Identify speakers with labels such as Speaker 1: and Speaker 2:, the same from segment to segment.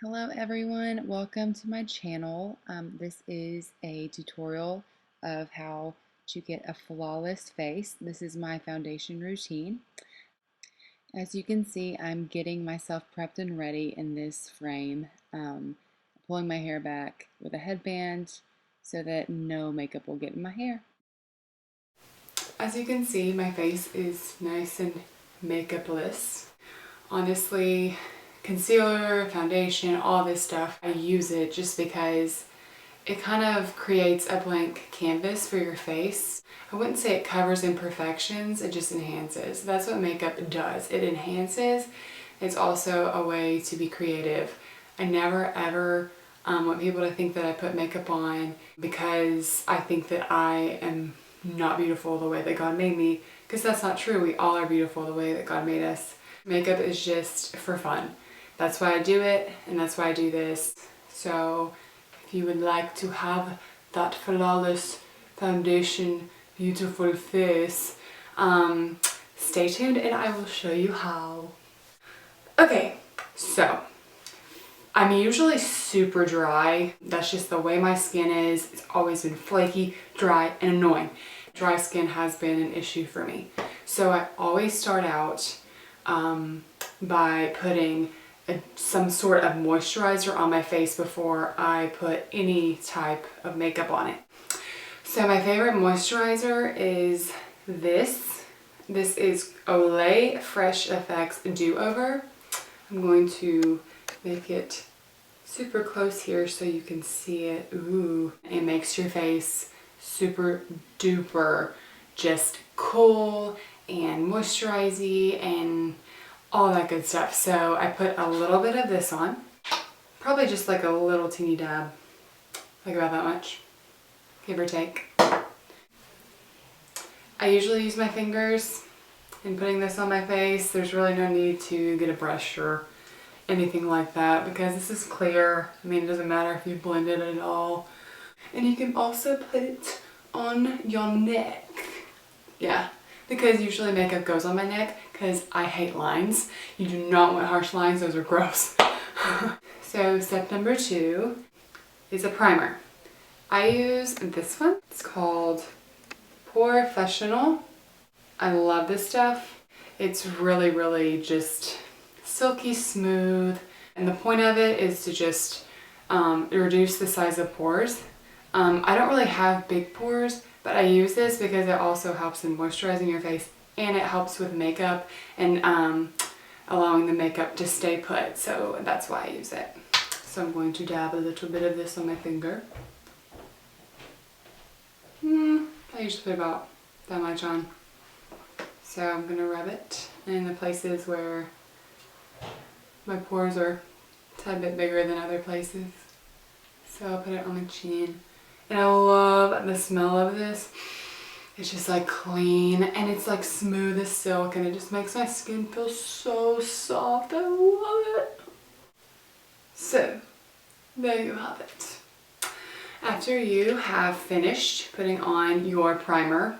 Speaker 1: Hello everyone, welcome to my channel. This is a tutorial of how to get a flawless face. This is my foundation routine. As you can see, I'm getting myself prepped and ready in this frame, pulling my hair back with a headband so that no makeup will get in my hair. As you can see, my face is nice and makeupless. Honestly, concealer, foundation, all this stuff, I use it just because it kind of creates a blank canvas for your face. I wouldn't say it covers imperfections, it just enhances. That's what makeup does. It enhances. It's also a way to be creative. I never ever want people to think that I put makeup on because I think that I am not beautiful the way that God made me, because that's not true. We all are beautiful the way that God made us. Makeup is just for fun. That's why I do it, and that's why I do this. So if you would like to have that flawless foundation, beautiful face, stay tuned and I will show you how. Okay, so I'm usually super dry. That's just the way my skin is. It's always been flaky, dry, and annoying. Dry skin has been an issue for me. So I always start out by putting some sort of moisturizer on my face before I put any type of makeup on it. So my favorite moisturizer is this. This is Olay Fresh Effects Do-Over. I'm going to make it super close here so you can see it. Ooh, it makes your face super duper just cool and moisturizing and all that good stuff. So I put a little bit of this on, probably just like a little teeny dab, like about that much, give or take. I usually use my fingers in putting this on my face. There's really no need to get a brush or anything like that because this is clear. I mean, it doesn't matter if you blend it at all. And you can also put it on your neck. Yeah, because usually makeup goes on my neck because I hate lines. You do not want harsh lines, those are gross. So step number 2 is a primer. I use this one. It's called Porefessional. I love this stuff. It's really just silky smooth. And the point of it is to just reduce the size of pores. I don't really have big pores, but I use this because it also helps in moisturizing your face and it helps with makeup and allowing the makeup to stay put. So that's why I use it. So I'm going to dab a little bit of this on my finger. I usually put about that much on. So I'm going to rub it in the places where my pores are a tad bit bigger than other places. So I'll put it on my chin. And I love the smell of this. It's just like clean and it's like smooth as silk and it just makes my skin feel so soft. I love it. So there you have it. After you have finished putting on your primer,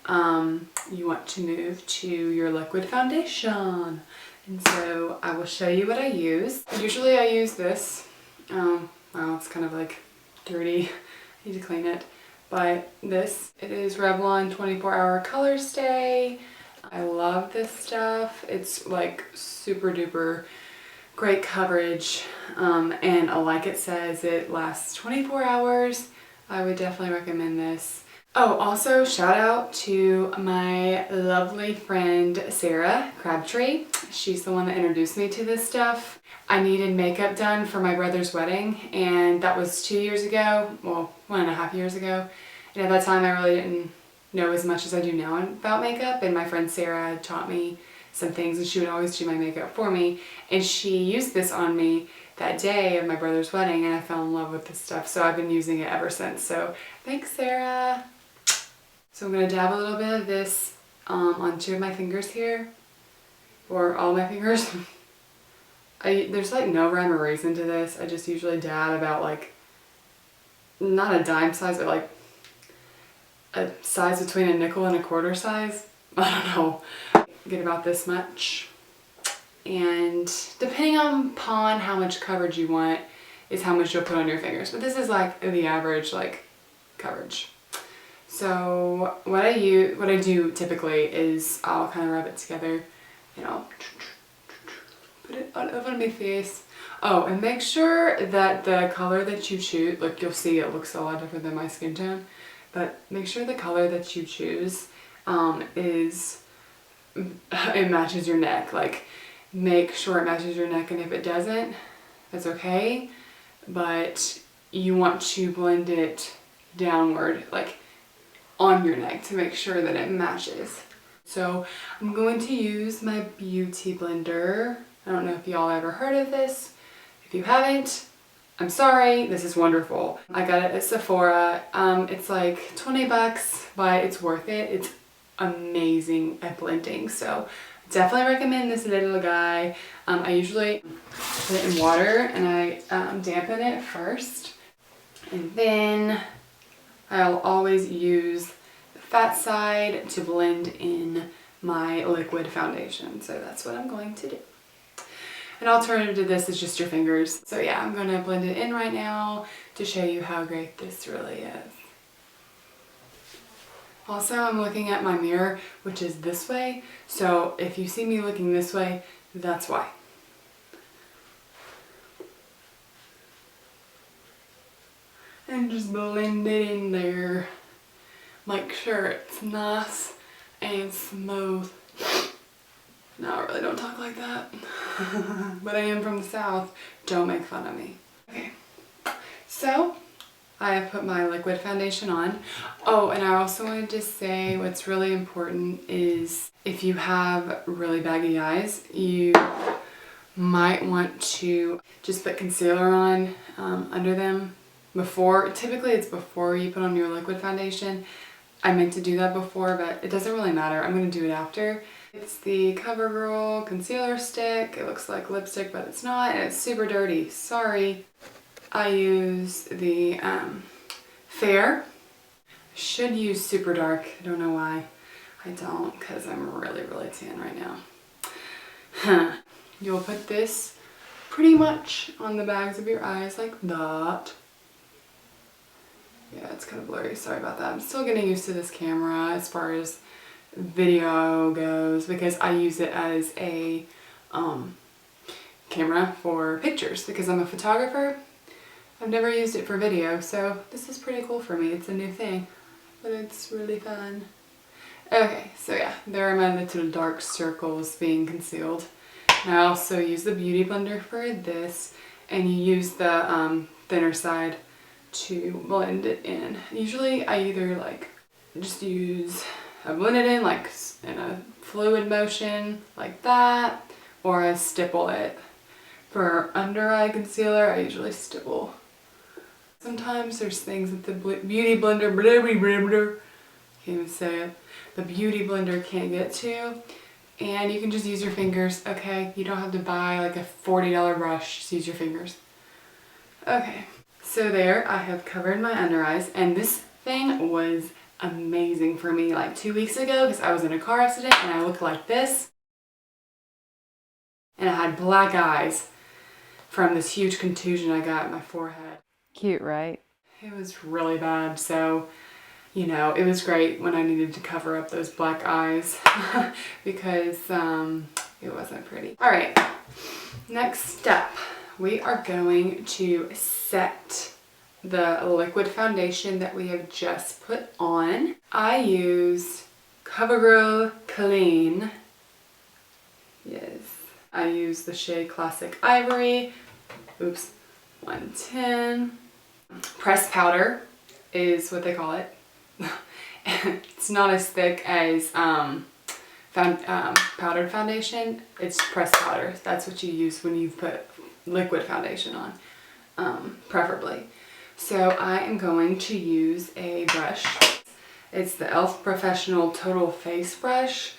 Speaker 1: you want to move to your liquid foundation. And so I will show you what I use. Usually I use this. Well, it's kind of like dirty. I need to clean it. But this, it is Revlon 24-Hour Color Stay. I love this stuff. It's like super duper great coverage. And like it says, it lasts 24 hours. I would definitely recommend this. Oh, also shout out to my lovely friend Sarah Crabtree. She's the one that introduced me to this stuff. I needed makeup done for my brother's wedding and that was 2 years ago, well 1.5 years ago. And at that time I really didn't know as much as I do now about makeup, and my friend Sarah taught me some things and she would always do my makeup for me, and she used this on me that day of my brother's wedding and I fell in love with this stuff, so I've been using it ever since. So thanks, Sarah. So I'm going to dab a little bit of this on 2 of my fingers here, or all my fingers. There's like no rhyme or reason to this. I just usually dab about like, not a dime size, but like a size between a nickel and a quarter size. I don't know. Get about this much.
Speaker 2: and depending upon how much coverage you want is how much you'll put on your fingers. But this is like the average like coverage. So what I do typically is I'll kind of rub it together, you know, put it all over my face. Oh, and make sure that the color that you choose, like you'll see it looks a lot different than my skin tone, but make sure the color that you choose it matches your neck. Like, make sure it matches your neck, and if it doesn't, that's okay, but you want to blend it downward, like on your neck, to make sure that it matches. So I'm going to use my beauty blender. I don't know if y'all ever heard of this. If you haven't, I'm sorry, this is wonderful. I got it at Sephora. It's like 20 bucks, but it's worth it. It's amazing at blending, so definitely recommend this little guy. I usually put it in water and I dampen it first, and then I'll always use the fat side to blend in my liquid foundation. So that's what I'm going to do. An alternative to this is just your fingers. So yeah, I'm going to blend it in right now to show you how great this really is. Also, I'm looking at my mirror, which is this way. So if you see me looking this way, that's why. And just blend it in there. Make sure it's nice and smooth. No, I really don't talk like that. But I am from the South. Don't make fun of me. Okay. So, I have put my liquid foundation on. Oh, and I also wanted to say what's really important is if you have really baggy eyes, you might want to just put concealer on under them before. Typically it's before you put on your liquid foundation. I meant to do that before, but it doesn't really matter. I'm going to do it after. It's the Covergirl concealer stick. It looks like lipstick, but it's not, and it's super dirty. Sorry. I use the Fair. I should use super dark. I don't know why I don't, because I'm really, really tan right now. You'll put this pretty much on the bags of your eyes like that. Yeah, it's kind of blurry. Sorry about that. I'm still getting used to this camera as far as video goes, because I use it as a camera for pictures because I'm a photographer. I've never used it for video, so this is pretty cool for me. It's a new thing, but it's really fun. Okay, so yeah, there are my little dark circles being concealed. And I also use the Beauty Blender for this, and you use the thinner side to blend it in. Usually I either like just I blend it in like in a fluid motion like that, or I stipple it. For under eye concealer, I usually stipple. Sometimes there's things that the Beauty Blender, can't even say it, the Beauty Blender can't get to, and you can just use your fingers, okay? You don't have to buy like a $40 brush, just use your fingers. Okay, so there, I have covered my under eyes, and this thing was amazing for me like 2 weeks ago because I was in a car accident and I looked like this, and I had black eyes from this huge contusion I got in my forehead.
Speaker 1: Cute, right?
Speaker 2: It was really bad, so you know, it was great when I needed to cover up those black eyes because it wasn't pretty. All right, next step, we are going to set the liquid foundation that we have just put on. I use Covergirl Clean. Yes, I use the shade Classic Ivory. Oops, 110. Pressed powder is what they call it. It's not as thick as powdered foundation. It's pressed powder. That's what you use when you put liquid foundation on, preferably. So I am going to use a brush. It's the e.l.f. Professional Total Face Brush.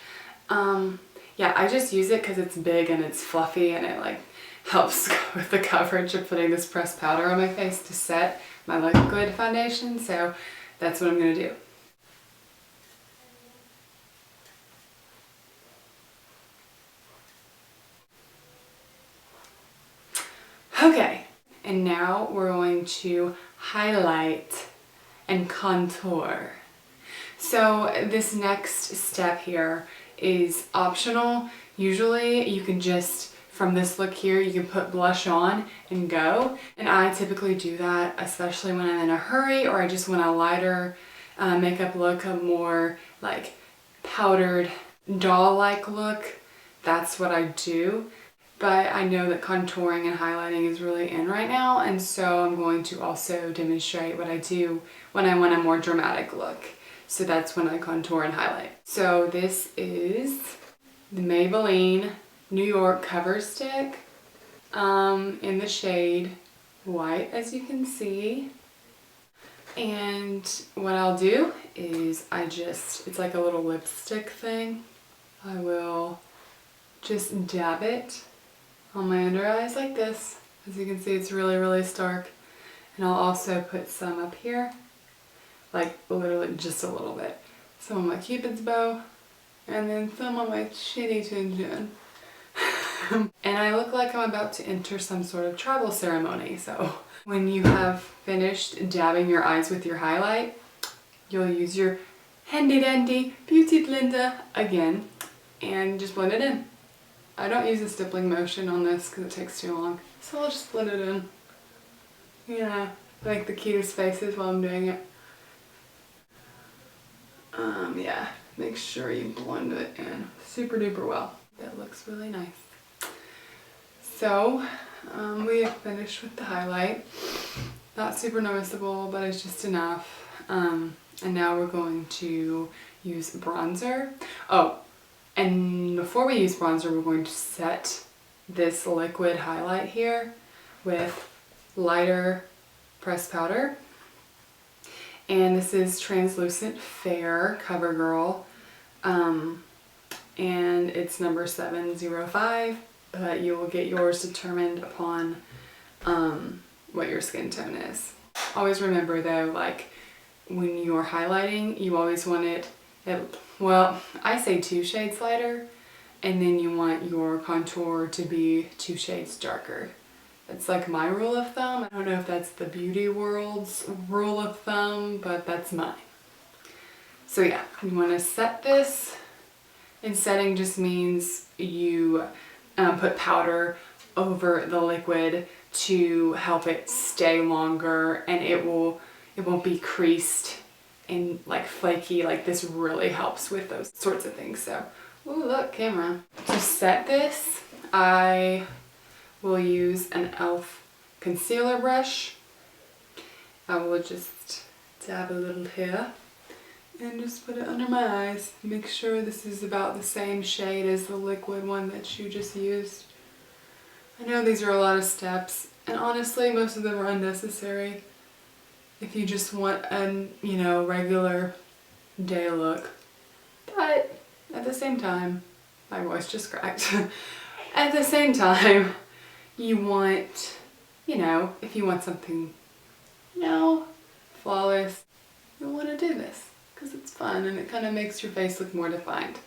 Speaker 2: Yeah, I just use it because it's big and it's fluffy, and it like helps with the coverage of putting this pressed powder on my face to set my liquid foundation. So that's what I'm going to do. Okay, and now we're going to highlight and contour. So this next step here is optional. Usually you can just, from this look here, you can put blush on and go. And I typically do that, especially when I'm in a hurry or I just want a lighter makeup look, a more like powdered doll-like look. That's what I do. But I know that contouring and highlighting is really in right now, and so I'm going to also demonstrate what I do when I want a more dramatic look. So that's when I contour and highlight. So this is the Maybelline New York Cover Stick in the shade white, as you can see. And what I'll do is it's like a little lipstick thing. I will just dab it on my under eyes like this. As you can see, it's really, really stark. And I'll also put some up here, like literally just a little bit. Some on my Cupid's bow, and then some on my chinny chin chin. And I look like I'm about to enter some sort of tribal ceremony. So when you have finished dabbing your eyes with your highlight, you'll use your handy dandy beauty blender again and just blend it in. I don't use a stippling motion on this because it takes too long, so I'll just blend it in. Yeah, like the cutest faces while I'm doing it. Yeah, make sure you blend it in super duper well. That looks really nice. So, we have finished with the highlight. Not super noticeable, but it's just enough. And now we're going to use bronzer. Oh, and before we use bronzer, we're going to set this liquid highlight here with lighter pressed powder. And this is Translucent Fair Covergirl. And it's number 705, but you will get yours determined upon what your skin tone is. Always remember though, like when you're highlighting, you always want it, well, I say 2 shades lighter, and then you want your contour to be 2 shades darker. It's like my rule of thumb. I don't know if that's the beauty world's rule of thumb, but that's mine. So yeah, you want to set this, and setting just means you put powder over the liquid to help it stay longer, and it won't be creased and like flaky. Like this really helps with those sorts of things. So, ooh, look, camera. To set this, I will use an e.l.f. concealer brush. I will just dab a little here and just put it under my eyes. Make sure this is about the same shade as the liquid one that you just used. I know these are a lot of steps, and honestly most of them are unnecessary if you just want a, you know, regular day look. But at the same time, my voice just cracked. At the same time, you want, you know, if you want something, you know, flawless, you'll want to do this because it's fun and it kind of makes your face look more defined.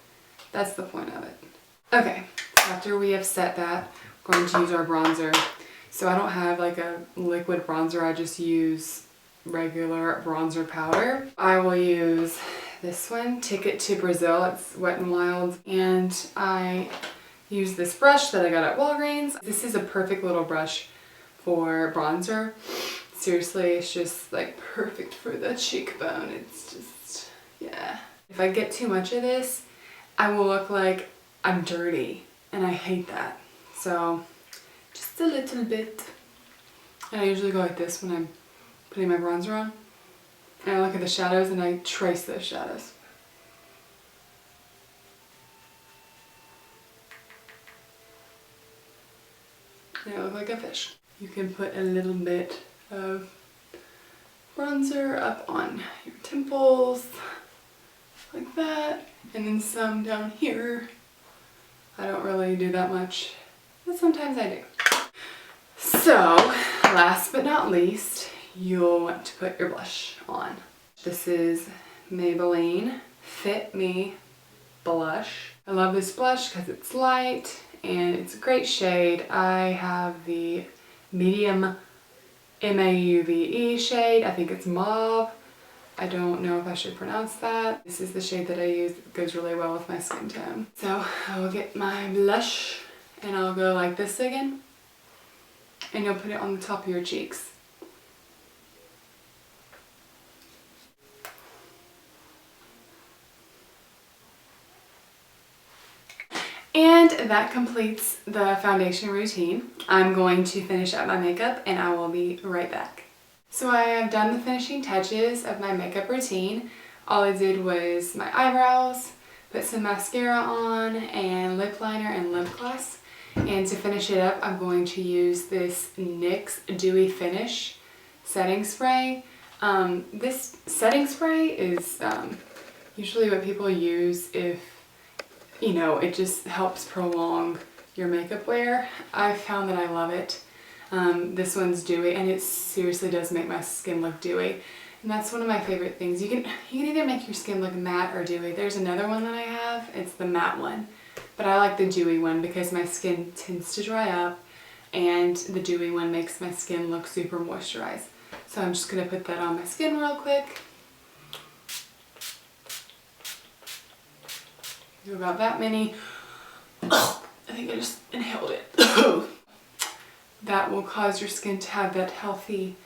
Speaker 2: That's the point of it. Okay, so after we have set that, we're going to use our bronzer. So I don't have like a liquid bronzer, I just use regular bronzer powder. I will use this one, Ticket to Brazil. It's Wet n Wild, and I use this brush that I got at Walgreens. This is a perfect little brush for bronzer. Seriously, it's just like perfect for the cheekbone. It's just, yeah. If I get too much of this, I will look like I'm dirty, and I hate that. So just a little bit. And I usually go like this when I'm putting my bronzer on. And I look at the shadows and I trace those shadows. And I look like a fish. You can put a little bit of bronzer up on your temples, like that, and then some down here. I don't really do that much, but sometimes I do. So, last but not least, you'll want to put your blush on. This is Maybelline Fit Me blush. I love this blush because it's light and it's a great shade. I have the medium MAUVE shade. I think it's mauve. I don't know if I should pronounce that. This is the shade that I use. It goes really well with my skin tone. So I will get my blush and I'll go like this again. And you'll put it on the top of your cheeks. And that completes the foundation routine. I'm going to finish up my makeup and I will be right back. So I have done the finishing touches of my makeup routine. All I did was my eyebrows, put some mascara on, and lip liner and lip gloss. And to finish it up, I'm going to use this NYX Dewy Finish setting spray. This setting spray is usually what people use if, you know, it just helps prolong your makeup wear. I found that I love it. This one's dewy and it seriously does make my skin look dewy. And that's one of my favorite things. You can either make your skin look matte or dewy. There's another one that I have. It's the matte one. But I like the dewy one because my skin tends to dry up and the dewy one makes my skin look super moisturized. So I'm just going to put that on my skin real quick. Do about that many. Oh, I think I just inhaled it. That will cause your skin to have that healthy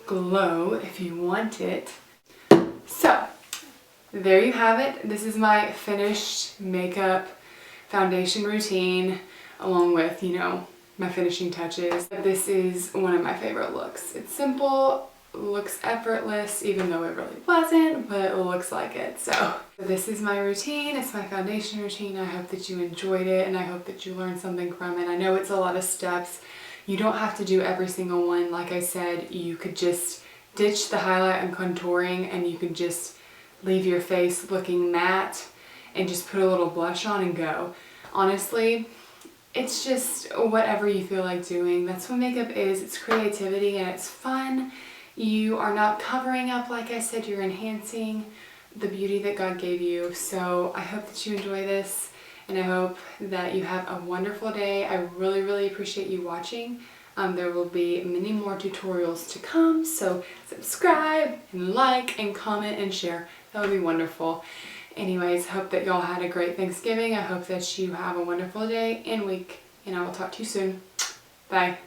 Speaker 2: glow if you want it. So, there you have it. This is my finished makeup foundation routine along with, you know, my finishing touches. This is one of my favorite looks. It's simple, looks effortless, even though it really wasn't, but it looks like it. So this is my routine. It's my foundation routine. I hope that you enjoyed it and I hope that you learned something from it. I know it's a lot of steps. You don't have to do every single one. Like I said, you could just ditch the highlight and contouring and you could just leave your face looking matte and just put a little blush on and go. Honestly, it's just whatever you feel like doing. That's what makeup is. It's creativity and it's fun. You are not covering up, like I said, you're enhancing the beauty that God gave you. So I hope that you enjoy this and I hope that you have a wonderful day. I really, really appreciate you watching. There will be many more tutorials to come, so subscribe and like and comment and share. That would be wonderful. Anyways, hope that y'all had a great Thanksgiving. I hope that you have a wonderful day and week, and I will talk to you soon. Bye.